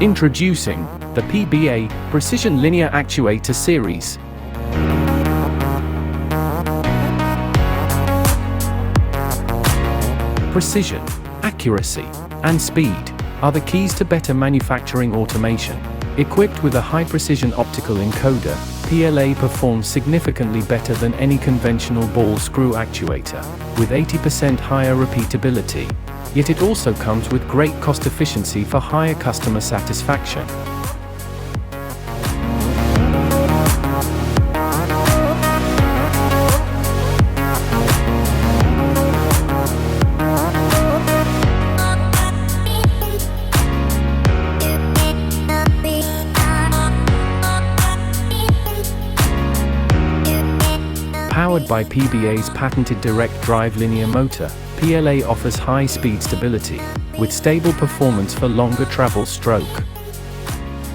Introducing the PLA Precision Linear Actuator Series. Precision, accuracy, and speed are the keys to better manufacturing automation. Equipped with a high-precision optical encoder, PLA performs significantly better than any conventional ball-screw actuator, with 80% higher repeatability. Yet it also comes with great cost efficiency for higher customer satisfaction. Powered by PLA's patented direct drive linear motor, PLA offers high-speed stability, with stable performance for longer travel stroke.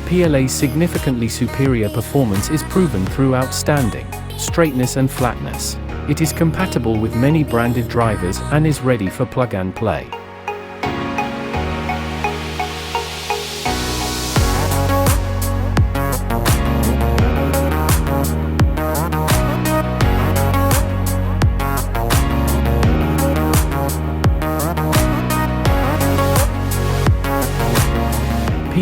PLA's significantly superior performance is proven through outstanding straightness and flatness. It is compatible with many branded drivers and is ready for plug and play.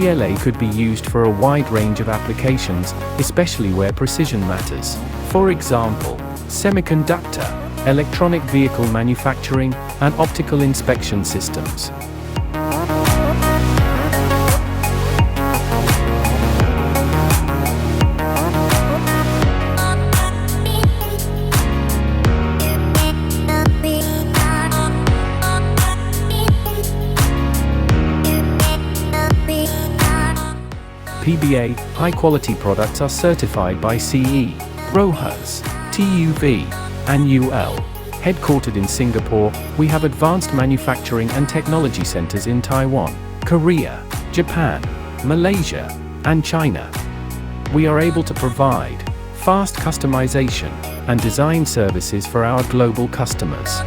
PLA could be used for a wide range of applications, especially where precision matters. For example, semiconductor, electronic vehicle manufacturing, and optical inspection systems. PLA high-quality products are certified by CE, RoHS, TÜV, and UL. Headquartered in Singapore, we have advanced manufacturing and technology centers in Taiwan, Korea, Japan, Malaysia, and China. We are able to provide fast customization and design services for our global customers.